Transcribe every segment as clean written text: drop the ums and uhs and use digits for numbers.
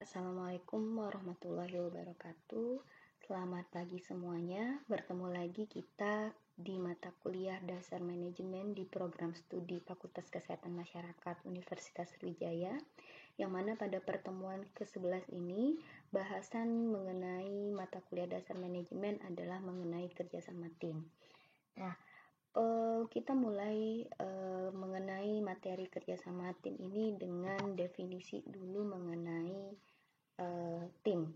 Assalamualaikum warahmatullahi wabarakatuh. Selamat pagi semuanya. Bertemu lagi kita di mata kuliah Dasar Manajemen di program studi Fakultas Kesehatan Masyarakat Universitas Sriwijaya, yang mana pada pertemuan ke-11 ini bahasan mengenai mata kuliah Dasar Manajemen adalah mengenai kerjasama tim. Nah, kita mulai mengenai materi kerjasama tim ini dengan definisi dulu mengenai tim.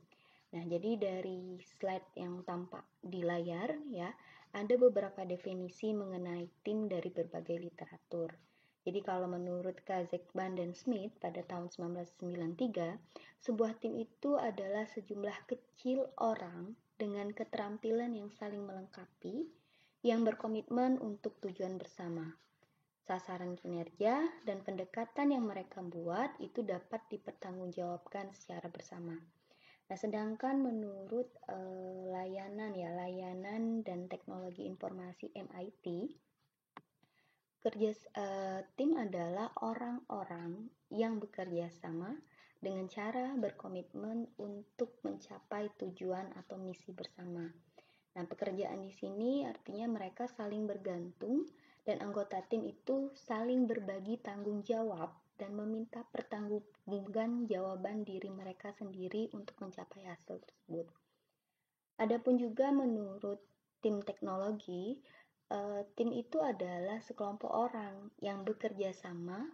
Nah, jadi dari slide yang tampak di layar ya, ada beberapa definisi mengenai tim dari berbagai literatur. Jadi kalau menurut Kazekban dan Smith pada tahun 1993, sebuah tim itu adalah sejumlah kecil orang dengan keterampilan yang saling melengkapi yang berkomitmen untuk tujuan bersama. Sasaran kinerja dan pendekatan yang mereka buat itu dapat dipertanggungjawabkan secara bersama. Nah, sedangkan menurut layanan dan teknologi informasi MIT, tim adalah orang-orang yang bekerja sama dengan cara berkomitmen untuk mencapai tujuan atau misi bersama. Nah, pekerjaan di sini artinya mereka saling bergantung dan anggota tim itu saling berbagi tanggung jawab dan meminta pertanggungjawaban jawaban diri mereka sendiri untuk mencapai hasil tersebut. Adapun juga menurut tim teknologi, tim itu adalah sekelompok orang yang bekerja sama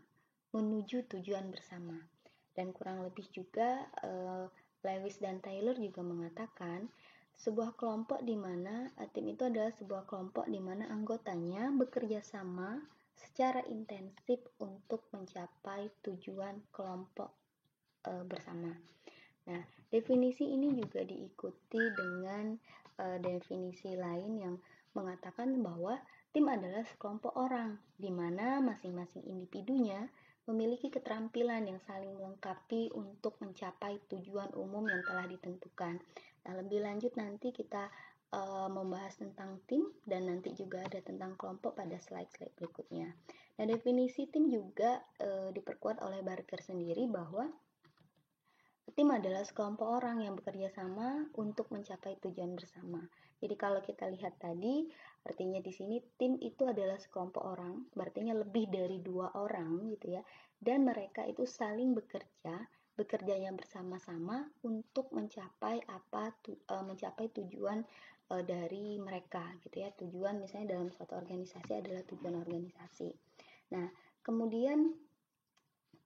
menuju tujuan bersama. Dan kurang lebih juga Lewis dan Taylor juga mengatakan sebuah kelompok di mana tim itu adalah sebuah kelompok di mana anggotanya bekerja sama secara intensif untuk mencapai tujuan kelompok bersama. Nah, definisi ini juga diikuti dengan definisi lain yang mengatakan bahwa tim adalah sekelompok orang di mana masing-masing individunya memiliki keterampilan yang saling melengkapi untuk mencapai tujuan umum yang telah ditentukan. Nah, lebih lanjut nanti kita membahas tentang tim dan nanti juga ada tentang kelompok pada slide-slide berikutnya. Nah, definisi tim juga diperkuat oleh Barker sendiri bahwa tim adalah sekelompok orang yang bekerja sama untuk mencapai tujuan bersama. Jadi kalau kita lihat tadi, artinya di sini tim itu adalah sekelompok orang, artinya lebih dari 2 orang gitu ya. Dan mereka itu saling bekerjanya bersama-sama untuk mencapai tujuan dari mereka gitu ya. Tujuan misalnya dalam suatu organisasi adalah tujuan organisasi. Nah, kemudian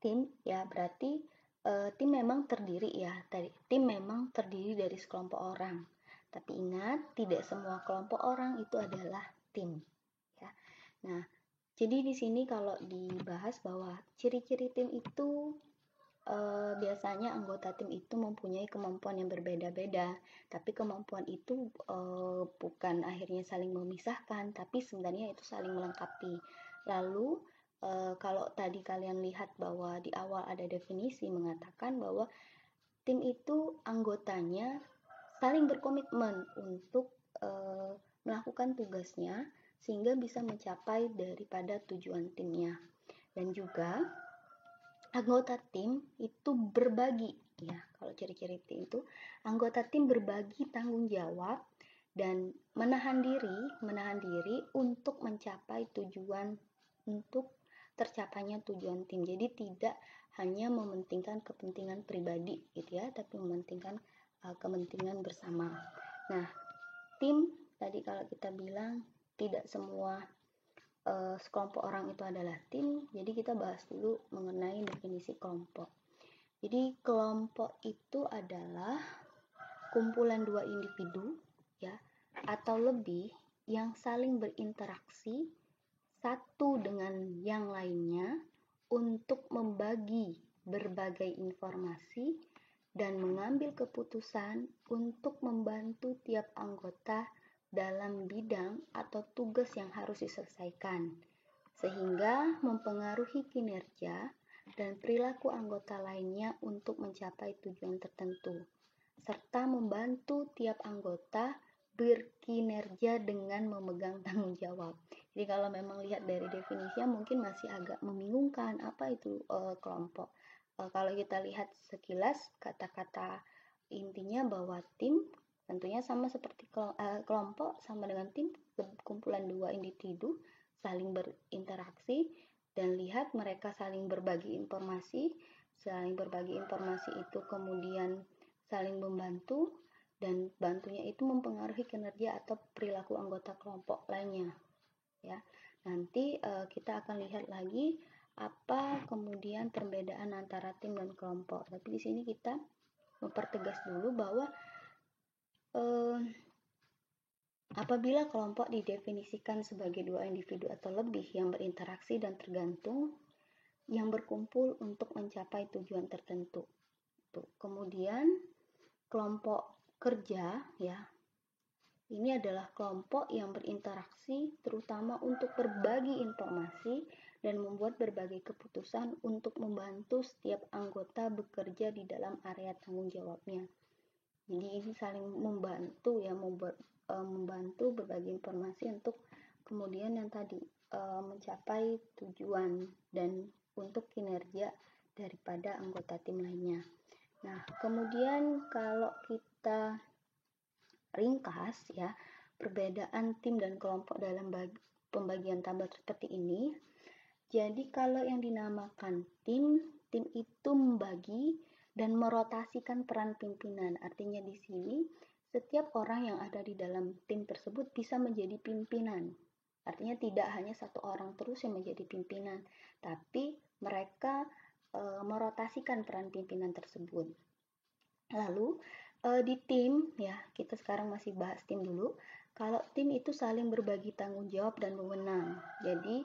tim ya berarti tim memang terdiri dari sekelompok orang. Tapi ingat, tidak semua kelompok orang itu adalah tim. Ya. Nah, jadi di sini kalau dibahas bahwa ciri-ciri tim itu biasanya anggota tim itu mempunyai kemampuan yang berbeda-beda. Tapi kemampuan itu bukan akhirnya saling memisahkan, tapi sebenarnya itu saling melengkapi. Lalu kalau tadi kalian lihat bahwa di awal ada definisi mengatakan bahwa tim itu anggotanya saling berkomitmen untuk melakukan tugasnya sehingga bisa mencapai daripada tujuan timnya. Dan juga anggota tim itu berbagi ya. Kalau ciri-ciri tim itu anggota tim berbagi tanggung jawab dan menahan diri untuk mencapai tujuan untuk tercapainya tujuan tim. Jadi tidak hanya mementingkan kepentingan pribadi gitu ya, tapi mementingkan kepentingan bersama. Nah, tim tadi kalau kita bilang tidak semua sekelompok orang itu adalah tim, jadi kita bahas dulu mengenai definisi kelompok. Jadi kelompok itu adalah kumpulan 2 individu ya atau lebih yang saling berinteraksi satu dengan yang lainnya untuk membagi berbagai informasi dan mengambil keputusan untuk membantu tiap anggota dalam bidang atau tugas yang harus diselesaikan, sehingga mempengaruhi kinerja dan perilaku anggota lainnya untuk mencapai tujuan tertentu, serta membantu tiap anggota berkinerja dengan memegang tanggung jawab. Jadi kalau memang lihat dari definisinya mungkin masih agak membingungkan apa itu kelompok. Kalau kita lihat sekilas kata-kata intinya bahwa tim tentunya sama seperti kelompok, sama dengan tim, kumpulan dua individu saling berinteraksi, dan lihat mereka saling berbagi informasi. Saling berbagi informasi itu kemudian saling membantu, dan bantunya itu mempengaruhi kinerja atau perilaku anggota kelompok lainnya. Ya, nanti kita akan lihat lagi apa kemudian perbedaan antara tim dan kelompok. Tapi di sini kita mempertegas dulu bahwa apabila kelompok didefinisikan sebagai dua individu atau lebih yang berinteraksi dan tergantung, yang berkumpul untuk mencapai tujuan tertentu. Kemudian kelompok kerja, ya, ini adalah kelompok yang berinteraksi terutama untuk berbagi informasi dan membuat berbagai keputusan untuk membantu setiap anggota bekerja di dalam area tanggung jawabnya. Jadi ini saling membantu, ya, membantu berbagi informasi untuk kemudian yang tadi mencapai tujuan dan untuk kinerja daripada anggota tim lainnya. Nah, kemudian kalau kita ringkas, ya, perbedaan tim dan kelompok dalam pembagian tabel seperti ini. Jadi kalau yang dinamakan tim itu membagi dan merotasikan peran pimpinan. Artinya di sini setiap orang yang ada di dalam tim tersebut bisa menjadi pimpinan. Artinya tidak hanya satu orang terus yang menjadi pimpinan, tapi mereka merotasikan peran pimpinan tersebut. Lalu di tim, ya, kita sekarang masih bahas tim dulu. Kalau tim itu saling berbagi tanggung jawab dan wewenang. Jadi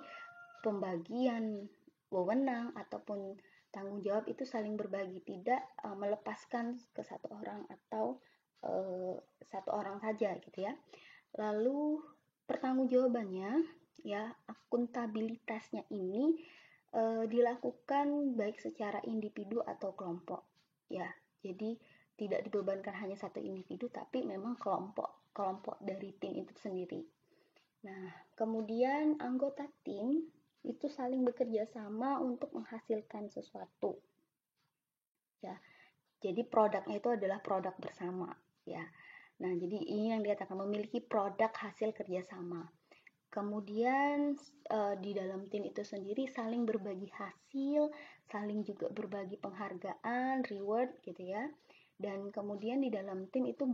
pembagian wewenang ataupun tanggung jawab itu saling berbagi, tidak melepaskan ke satu orang atau satu orang saja, gitu ya. Lalu pertanggungjawabannya, ya, akuntabilitasnya ini dilakukan baik secara individu atau kelompok, ya. Jadi tidak dibebankan hanya satu individu, tapi memang kelompok dari tim itu sendiri. Nah, kemudian anggota tim itu saling bekerja sama untuk menghasilkan sesuatu. Ya, jadi produknya itu adalah produk bersama. Ya, nah jadi ini yang dikatakan memiliki produk hasil kerjasama. Kemudian di dalam tim itu sendiri saling berbagi hasil, saling juga berbagi penghargaan, reward, gitu ya. Dan kemudian di dalam tim itu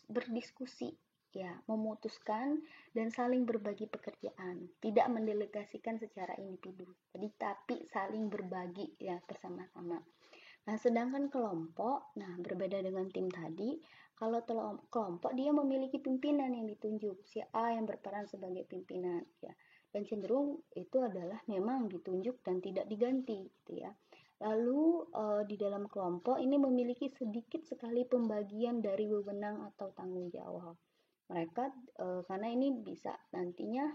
berdiskusi, ya, memutuskan dan saling berbagi pekerjaan, tidak mendelegasikan secara individu, jadi tapi saling berbagi, ya, bersama-sama. Nah, sedangkan kelompok, nah, berbeda dengan tim tadi. Kalau kelompok dia memiliki pimpinan yang ditunjuk, si A yang berperan sebagai pimpinan, ya, dan cenderung itu adalah memang ditunjuk dan tidak diganti, gitu ya. Lalu di dalam kelompok ini memiliki sedikit sekali pembagian dari wewenang atau tanggung jawab. Mereka karena ini bisa nantinya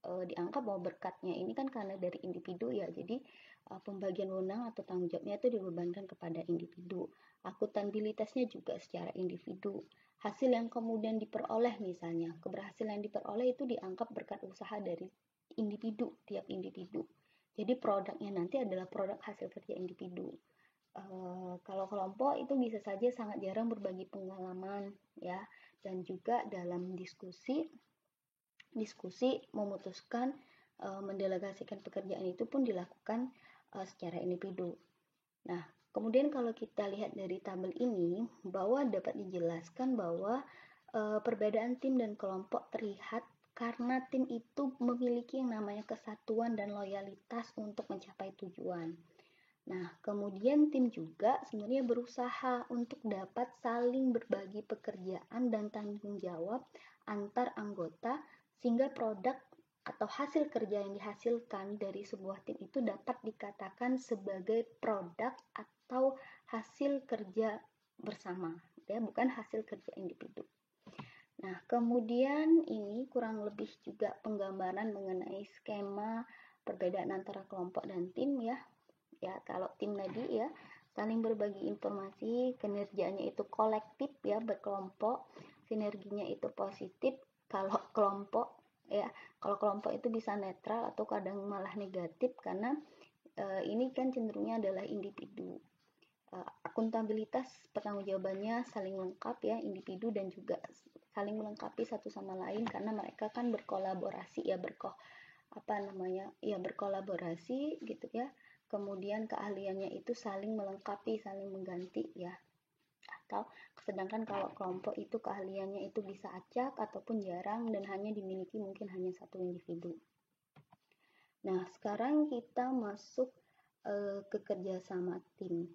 dianggap bahwa berkatnya ini kan karena dari individu, ya. Jadi pembagian wewenang atau tanggung jawabnya itu dibebankan kepada individu. Akuntabilitasnya juga secara individu. Hasil yang kemudian diperoleh, misalnya keberhasilan yang diperoleh itu dianggap berkat usaha dari individu, tiap individu. Jadi produknya nanti adalah produk hasil kerja individu. Kalau kelompok itu bisa saja sangat jarang berbagi pengalaman, ya, dan juga dalam diskusi memutuskan mendelegasikan pekerjaan itu pun dilakukan secara individu. Nah, kemudian kalau kita lihat dari tabel ini, bahwa dapat dijelaskan bahwa perbedaan tim dan kelompok terlihat karena tim itu memiliki yang namanya kesatuan dan loyalitas untuk mencapai tujuan. Nah, kemudian tim juga sebenarnya berusaha untuk dapat saling berbagi pekerjaan dan tanggung jawab antar anggota, sehingga produk atau hasil kerja yang dihasilkan dari sebuah tim itu dapat dikatakan sebagai produk atau hasil kerja bersama, ya, bukan hasil kerja individu. Nah, kemudian ini kurang lebih juga penggambaran mengenai skema perbedaan antara kelompok dan tim, ya. Ya, kalau tim tadi, ya, saling berbagi informasi, kinerjanya itu kolektif, ya, berkelompok, sinerginya itu positif. Kalau kelompok, ya, kalau kelompok itu bisa netral atau kadang malah negatif, karena ini kan cenderungnya adalah individu. akuntabilitas pertanggungjawabannya saling lengkap ya, individu dan juga saling melengkapi satu sama lain karena mereka kan berkolaborasi ya, berkolaborasi gitu ya. Kemudian keahliannya itu saling melengkapi, saling mengganti ya. Atau sedangkan kalau kelompok itu keahliannya itu bisa acak ataupun jarang dan hanya dimiliki mungkin hanya satu individu. Nah, sekarang kita masuk ke kerjasama tim.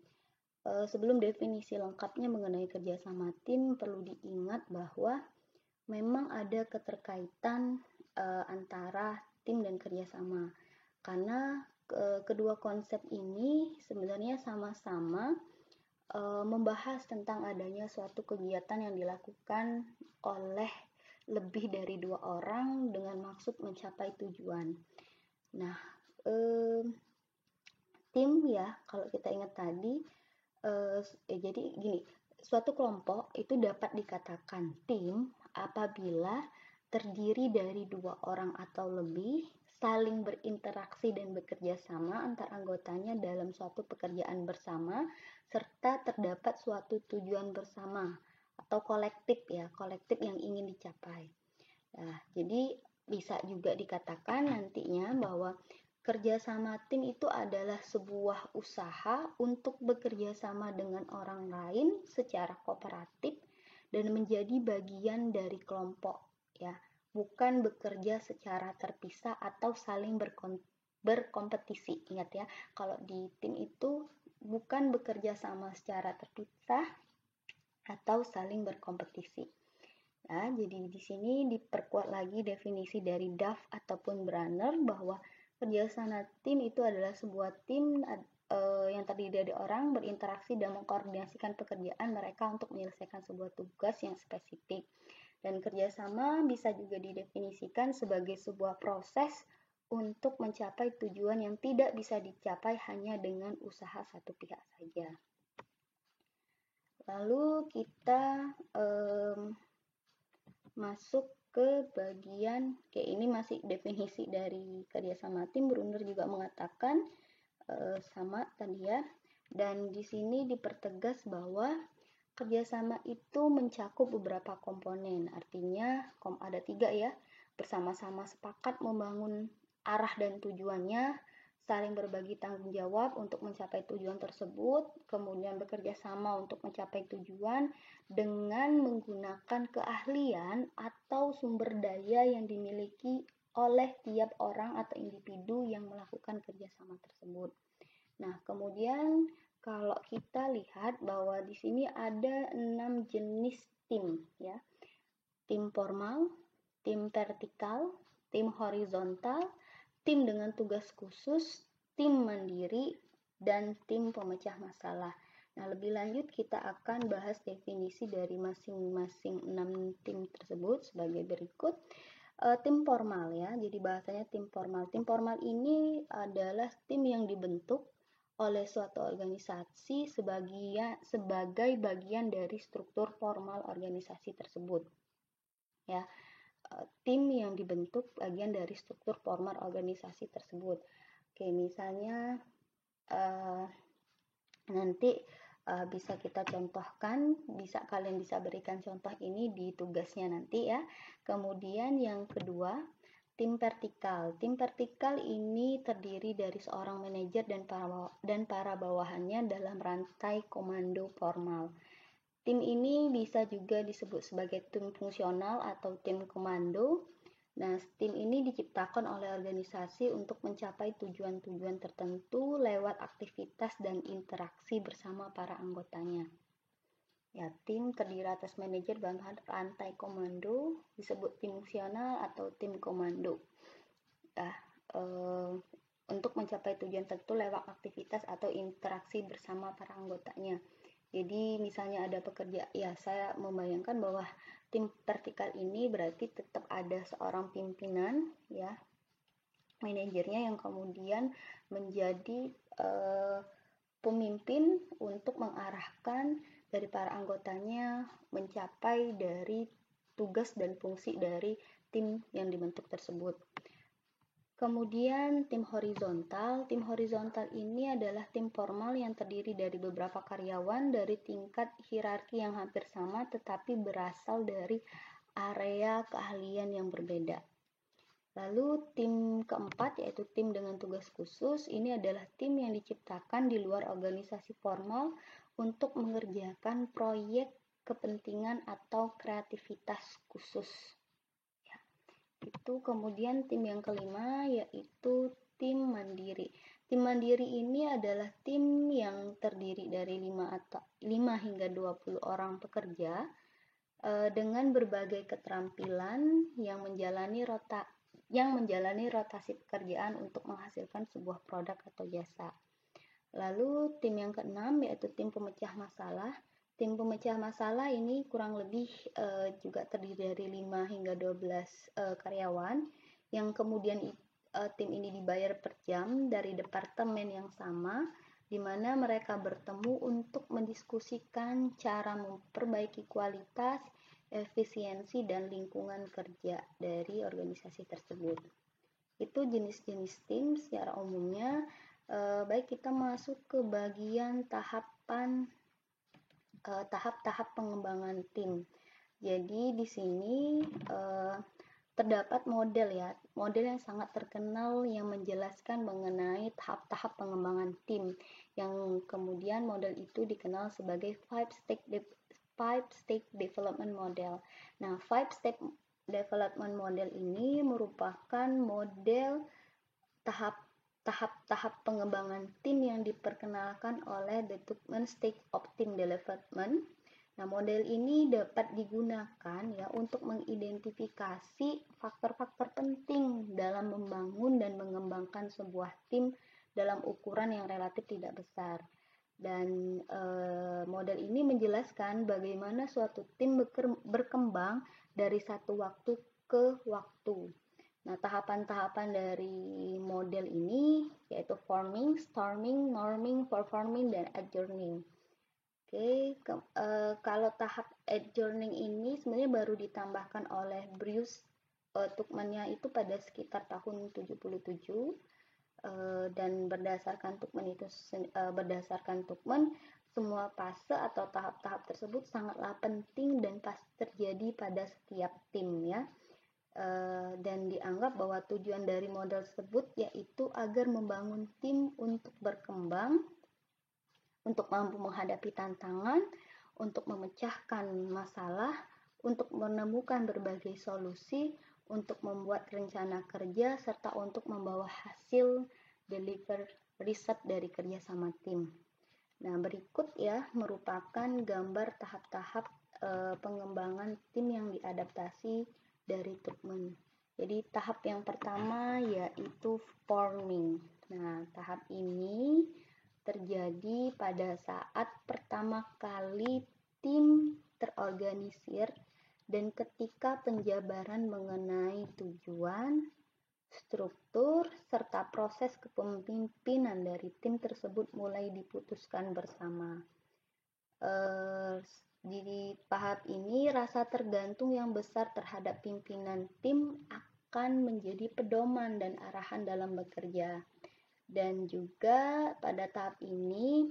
Sebelum definisi lengkapnya mengenai kerjasama tim, perlu diingat bahwa memang ada keterkaitan antara tim dan kerjasama. Karena kedua konsep ini sebenarnya sama-sama membahas tentang adanya suatu kegiatan yang dilakukan oleh lebih dari 2 orang dengan maksud mencapai tujuan. Nah, tim ya, kalau kita ingat tadi, jadi gini, suatu kelompok itu dapat dikatakan tim apabila terdiri dari 2 orang atau lebih saling berinteraksi dan bekerja sama antar anggotanya dalam suatu pekerjaan bersama serta terdapat suatu tujuan bersama atau kolektif ya, kolektif yang ingin dicapai. Nah, jadi bisa juga dikatakan nantinya bahwa kerjasama tim itu adalah sebuah usaha untuk bekerja sama dengan orang lain secara kooperatif dan menjadi bagian dari kelompok ya, bukan bekerja secara terpisah atau saling berkompetisi. Ingat ya, kalau di tim itu bukan bekerja sama secara terpisah atau saling berkompetisi. Ya, jadi di sini diperkuat lagi definisi dari Duff ataupun Brunner bahwa kerjasama tim itu adalah sebuah tim yang terdiri dari orang berinteraksi dan mengkoordinasikan pekerjaan mereka untuk menyelesaikan sebuah tugas yang spesifik. Dan kerjasama bisa juga didefinisikan sebagai sebuah proses untuk mencapai tujuan yang tidak bisa dicapai hanya dengan usaha satu pihak saja. Lalu kita masuk ke bagian, ini masih definisi dari kerjasama tim. Brunner juga mengatakan sama tadi ya, dan di sini dipertegas bahwa kerjasama itu mencakup beberapa komponen, artinya ada 3 ya, bersama-sama sepakat membangun arah dan tujuannya, saling berbagi tanggung jawab untuk mencapai tujuan tersebut, kemudian bekerja sama untuk mencapai tujuan dengan menggunakan keahlian atau sumber daya yang dimiliki oleh tiap orang atau individu yang melakukan kerjasama tersebut. Nah, kemudian kalau kita lihat bahwa di sini ada 6 jenis tim ya. Tim formal, tim vertikal, tim horizontal, tim dengan tugas khusus, tim mandiri, dan tim pemecah masalah. Nah, lebih lanjut kita akan bahas definisi dari masing-masing 6 tim tersebut sebagai berikut. Tim formal ya, jadi bahasanya tim formal. Tim formal ini adalah tim yang dibentuk oleh suatu organisasi sebagai bagian dari struktur formal organisasi tersebut. Ya, tim yang dibentuk bagian dari struktur formal organisasi tersebut. Oke, misalnya nanti bisa kita contohkan, kalian bisa berikan contoh ini di tugasnya nanti ya. Kemudian yang kedua, tim vertikal. Tim vertikal ini terdiri dari seorang manajer dan para bawahannya dalam rantai komando formal. Tim ini bisa juga disebut sebagai tim fungsional atau tim komando. Nah, tim ini diciptakan oleh organisasi untuk mencapai tujuan-tujuan tertentu lewat aktivitas dan interaksi bersama para anggotanya. Ya, tim terdiri atas manajer dan rantai komando disebut tim fungsional atau tim komando. Ya, untuk mencapai tujuan tertentu lewat aktivitas atau interaksi bersama para anggotanya. Jadi misalnya ada pekerja, ya saya membayangkan bahwa tim vertikal ini berarti tetap ada seorang pimpinan, ya, manajernya yang kemudian menjadi pemimpin untuk mengarahkan dari para anggotanya mencapai dari tugas dan fungsi dari tim yang dibentuk tersebut. Kemudian tim horizontal. Tim horizontal ini adalah tim formal yang terdiri dari beberapa karyawan dari tingkat hierarki yang hampir sama tetapi berasal dari area keahlian yang berbeda. Lalu tim keempat yaitu tim dengan tugas khusus. Ini adalah tim yang diciptakan di luar organisasi formal untuk mengerjakan proyek kepentingan atau kreativitas khusus. Itu kemudian tim yang kelima yaitu tim mandiri. Tim mandiri ini adalah tim yang terdiri dari 5 hingga 20 orang pekerja dengan berbagai keterampilan yang menjalani rotasi pekerjaan untuk menghasilkan sebuah produk atau jasa. Lalu tim yang keenam yaitu tim pemecah masalah. Tim pemecah masalah ini kurang lebih juga terdiri dari 5 hingga 12 karyawan yang kemudian tim ini dibayar per jam dari departemen yang sama, di mana mereka bertemu untuk mendiskusikan cara memperbaiki kualitas, efisiensi, dan lingkungan kerja dari organisasi tersebut. Itu jenis-jenis tim secara umumnya. Baik, kita masuk ke bagian tahap-tahap pengembangan tim. Jadi di sini terdapat model yang sangat terkenal yang menjelaskan mengenai tahap-tahap pengembangan tim, yang kemudian model itu dikenal sebagai five step development model. Nah, five step development model ini merupakan model tahap pengembangan tim yang diperkenalkan oleh The Tuckman Stage of Team Development. Nah, model ini dapat digunakan untuk mengidentifikasi faktor-faktor penting dalam membangun dan mengembangkan sebuah tim dalam ukuran yang relatif tidak besar. Dan model ini menjelaskan bagaimana suatu tim berkembang dari satu waktu ke waktu. Nah, tahapan-tahapan dari model ini yaitu forming, storming, norming, performing, dan adjourning. Kalau tahap adjourning ini sebenarnya baru ditambahkan oleh Bruce Tuckman-nya itu pada sekitar tahun 77, dan berdasarkan Tuckman, semua fase atau tahap-tahap tersebut sangatlah penting dan pasti terjadi pada setiap tim dan dianggap bahwa tujuan dari model tersebut yaitu agar membangun tim untuk berkembang, untuk mampu menghadapi tantangan, untuk memecahkan masalah, untuk menemukan berbagai solusi, untuk membuat rencana kerja, serta untuk membawa hasil deliver riset dari kerjasama tim. Nah, berikut merupakan gambar tahap-tahap pengembangan tim yang diadaptasi dari Tuckman. Jadi tahap yang pertama yaitu forming. Nah, tahap ini terjadi pada saat pertama kali tim terorganisir dan ketika penjabaran mengenai tujuan, struktur, serta proses kepemimpinan dari tim tersebut mulai diputuskan bersama. Di tahap ini, rasa tergantung yang besar terhadap pimpinan tim akan menjadi pedoman dan arahan dalam bekerja. Dan juga pada tahap ini,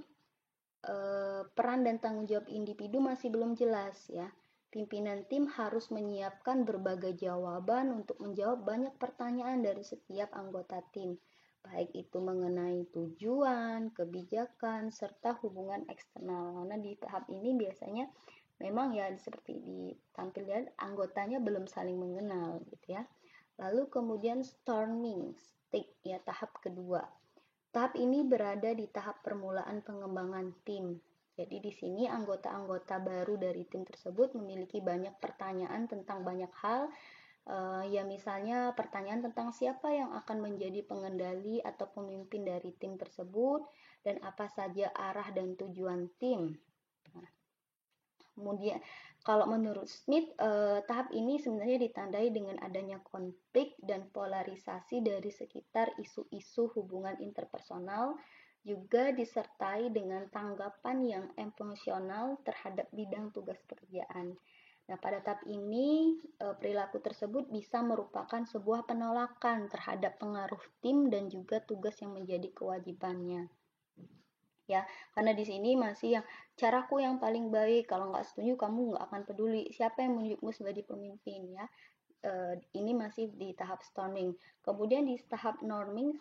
peran dan tanggung jawab individu masih belum jelas Pimpinan tim harus menyiapkan berbagai jawaban untuk menjawab banyak pertanyaan dari setiap anggota tim, baik itu mengenai tujuan, kebijakan, serta hubungan eksternal. Karena di tahap ini biasanya memang seperti ditampilkan anggotanya belum saling mengenal Lalu kemudian storming stage tahap kedua. Tahap ini berada di tahap permulaan pengembangan tim. Jadi di sini anggota-anggota baru dari tim tersebut memiliki banyak pertanyaan tentang banyak hal. Misalnya pertanyaan tentang siapa yang akan menjadi pengendali atau pemimpin dari tim tersebut dan apa saja arah dan tujuan tim. Nah, kemudian kalau menurut Smith, tahap ini sebenarnya ditandai dengan adanya konflik dan polarisasi dari sekitar isu-isu hubungan interpersonal, juga disertai dengan tanggapan yang emosional terhadap bidang tugas pekerjaan. Nah, pada tahap ini perilaku tersebut bisa merupakan sebuah penolakan terhadap pengaruh tim dan juga tugas yang menjadi kewajibannya. Ya, karena di sini masih yang caraku yang paling baik, kalau nggak setuju kamu nggak akan peduli siapa yang menunjukmu sebagai pemimpin ya. Ini masih di tahap storming. Kemudian di tahap norming,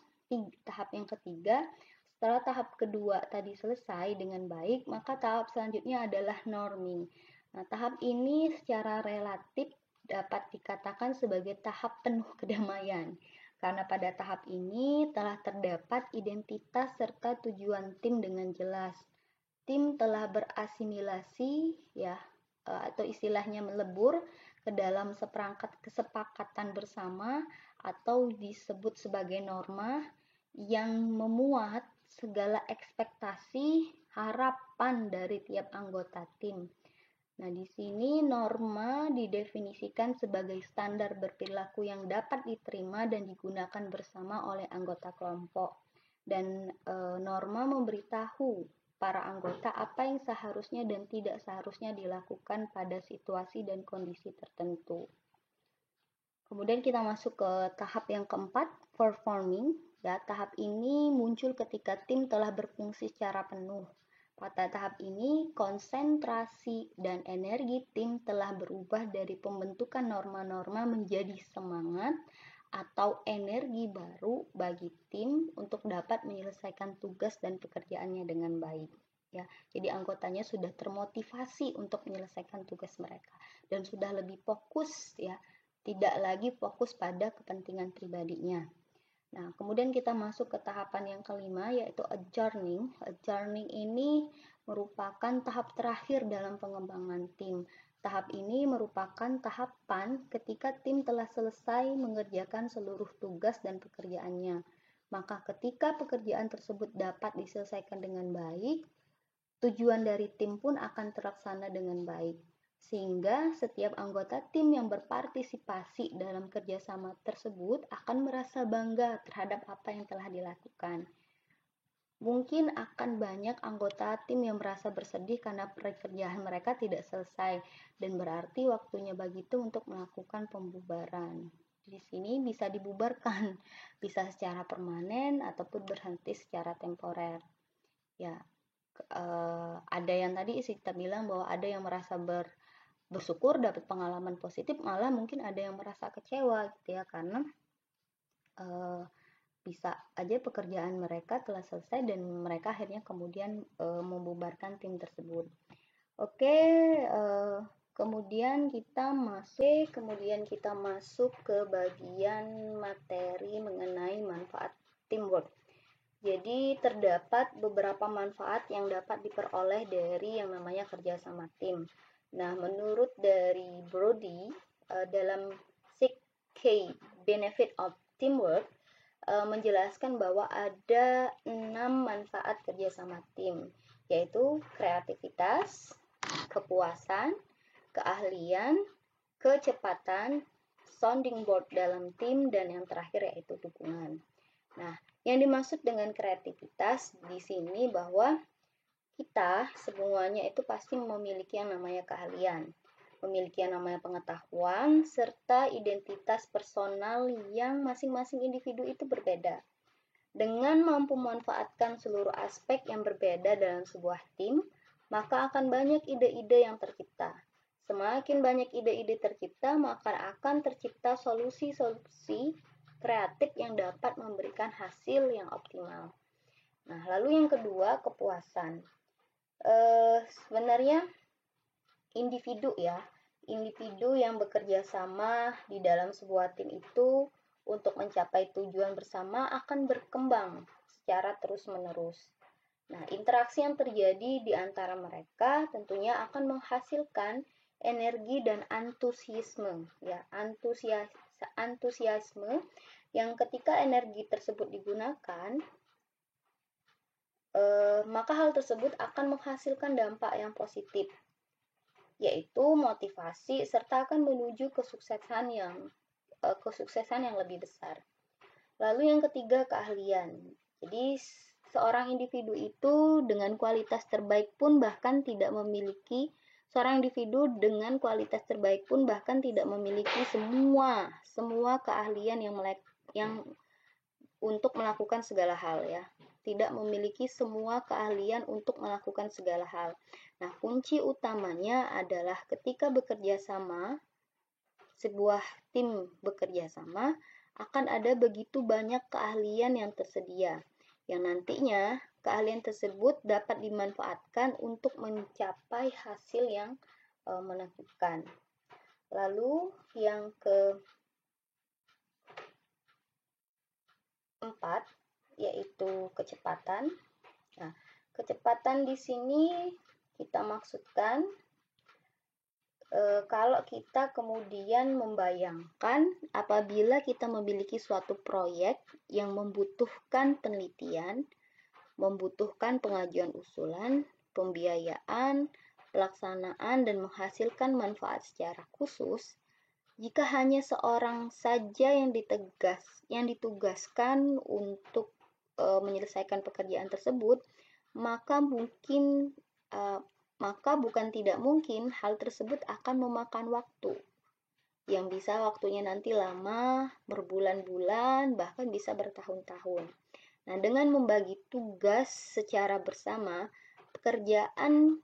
tahap yang ketiga, setelah tahap kedua tadi selesai dengan baik, maka tahap selanjutnya adalah norming. Nah, tahap ini secara relatif dapat dikatakan sebagai tahap penuh kedamaian. Karena pada tahap ini telah terdapat identitas serta tujuan tim dengan jelas. Tim telah berasimilasi ya, atau istilahnya melebur ke dalam seperangkat kesepakatan bersama atau disebut sebagai norma yang memuat segala ekspektasi, harapan dari tiap anggota tim. Nah, di sini norma didefinisikan sebagai standar berperilaku yang dapat diterima dan digunakan bersama oleh anggota kelompok. Dan norma memberitahu para anggota apa yang seharusnya dan tidak seharusnya dilakukan pada situasi dan kondisi tertentu. Kemudian kita masuk ke tahap yang keempat, performing. Ya, tahap ini muncul ketika tim telah berfungsi secara penuh. Pada tahap ini, konsentrasi dan energi tim telah berubah dari pembentukan norma-norma menjadi semangat atau energi baru bagi tim untuk dapat menyelesaikan tugas dan pekerjaannya dengan baik. Ya, jadi anggotanya sudah termotivasi untuk menyelesaikan tugas mereka dan sudah lebih fokus ya, tidak lagi fokus pada kepentingan pribadinya. Nah, kemudian kita masuk ke tahapan yang kelima, yaitu adjourning. Adjourning ini merupakan tahap terakhir dalam pengembangan tim. Tahap ini merupakan tahapan ketika tim telah selesai mengerjakan seluruh tugas dan pekerjaannya. Maka ketika pekerjaan tersebut dapat diselesaikan dengan baik, tujuan dari tim pun akan terlaksana dengan baik. Sehingga setiap anggota tim yang berpartisipasi dalam kerjasama tersebut akan merasa bangga terhadap apa yang telah dilakukan. Mungkin akan banyak anggota tim yang merasa bersedih karena pekerjaan mereka tidak selesai dan berarti waktunya bagi tim untuk melakukan pembubaran. Di sini bisa dibubarkan, bisa secara permanen ataupun berhenti secara temporer. Ya, ada yang tadi kita bilang bahwa ada yang merasa bersyukur dapat pengalaman positif, malah mungkin ada yang merasa kecewa gitu ya, karena bisa aja pekerjaan mereka telah selesai dan mereka akhirnya kemudian membubarkan tim tersebut. Oke, kemudian kita masuk ke bagian materi mengenai manfaat teamwork. Jadi terdapat beberapa manfaat yang dapat diperoleh dari yang namanya kerjasama tim. Nah, menurut dari Brody, dalam 6K Benefit of Teamwork, menjelaskan bahwa ada 6 manfaat kerjasama tim, yaitu kreativitas, kepuasan, keahlian, kecepatan, sounding board dalam tim, dan yang terakhir yaitu dukungan. Nah, yang dimaksud dengan kreativitas di sini bahwa kita semuanya itu pasti memiliki yang namanya keahlian, memiliki yang namanya pengetahuan, serta identitas personal yang masing-masing individu itu berbeda. Dengan mampu memanfaatkan seluruh aspek yang berbeda dalam sebuah tim, maka akan banyak ide-ide yang tercipta. Semakin banyak ide-ide tercipta, maka akan tercipta solusi-solusi kreatif yang dapat memberikan hasil yang optimal. Nah, lalu yang kedua, kepuasan. Sebenarnya individu yang bekerja sama di dalam sebuah tim itu untuk mencapai tujuan bersama akan berkembang secara terus-menerus. Nah, interaksi yang terjadi di antara mereka tentunya akan menghasilkan energi dan antusiasme, antusiasme yang ketika energi tersebut digunakan, maka hal tersebut akan menghasilkan dampak yang positif, yaitu motivasi serta akan menuju kesuksesan yang lebih besar. Lalu yang ketiga, keahlian. Jadi seorang individu itu dengan kualitas terbaik pun bahkan tidak memiliki Seorang individu dengan kualitas terbaik pun bahkan tidak memiliki semua keahlian yang untuk melakukan segala hal ya. Tidak memiliki semua keahlian untuk melakukan segala hal. Nah, kunci utamanya adalah ketika bekerja sama, sebuah tim bekerja sama, akan ada begitu banyak keahlian yang tersedia, yang nantinya keahlian tersebut dapat dimanfaatkan untuk mencapai hasil yang menentukan. Lalu yang keempat yaitu kecepatan. Nah, kecepatan di sini kita maksudkan kalau kita kemudian membayangkan apabila kita memiliki suatu proyek yang membutuhkan penelitian, membutuhkan pengajuan usulan, pembiayaan, pelaksanaan, dan menghasilkan manfaat secara khusus, jika hanya seorang saja yang ditugaskan untuk menyelesaikan pekerjaan tersebut, maka bukan tidak mungkin hal tersebut akan memakan waktu, yang bisa waktunya nanti lama, berbulan-bulan, bahkan bisa bertahun-tahun. Nah, dengan membagi tugas secara bersama, pekerjaan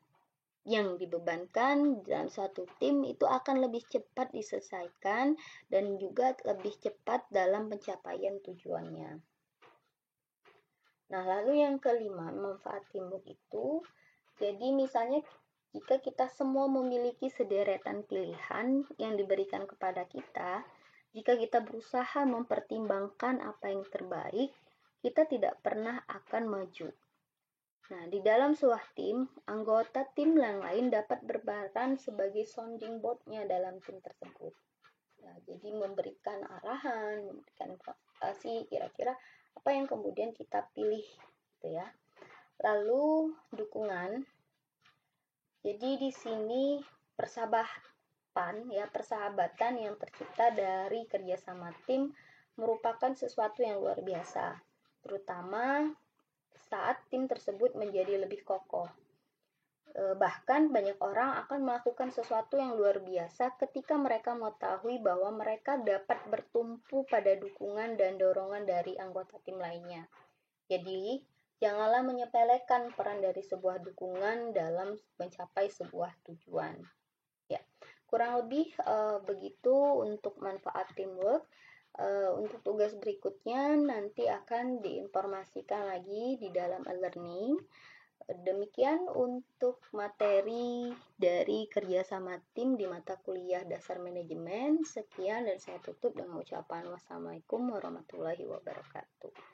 yang dibebankan dalam suatu tim itu akan lebih cepat diselesaikan dan juga lebih cepat dalam pencapaian tujuannya. Nah, lalu yang kelima, manfaat teamwork itu, jadi misalnya jika kita semua memiliki sederetan pilihan yang diberikan kepada kita, jika kita berusaha mempertimbangkan apa yang terbaik, kita tidak pernah akan maju. Nah, di dalam sebuah tim, anggota tim yang lain dapat berperan sebagai sounding board-nya dalam tim tersebut. Nah, jadi memberikan arahan, memberikan informasi kira-kira apa yang kemudian kita pilih, gitu ya. Lalu dukungan. Jadi di sini persahabatan yang tercipta dari kerjasama tim merupakan sesuatu yang luar biasa, terutama saat tim tersebut menjadi lebih kokoh. Bahkan banyak orang akan melakukan sesuatu yang luar biasa ketika mereka mengetahui bahwa mereka dapat bertumpu pada dukungan dan dorongan dari anggota tim lainnya. Jadi, janganlah menyepelekan peran dari sebuah dukungan dalam mencapai sebuah tujuan. Ya, kurang lebih begitu untuk manfaat teamwork. Untuk tugas berikutnya nanti akan diinformasikan lagi di dalam e-learning. Demikian untuk materi dari kerjasama tim di mata kuliah dasar manajemen. Sekian dan saya tutup dengan ucapan wassalamualaikum warahmatullahi wabarakatuh.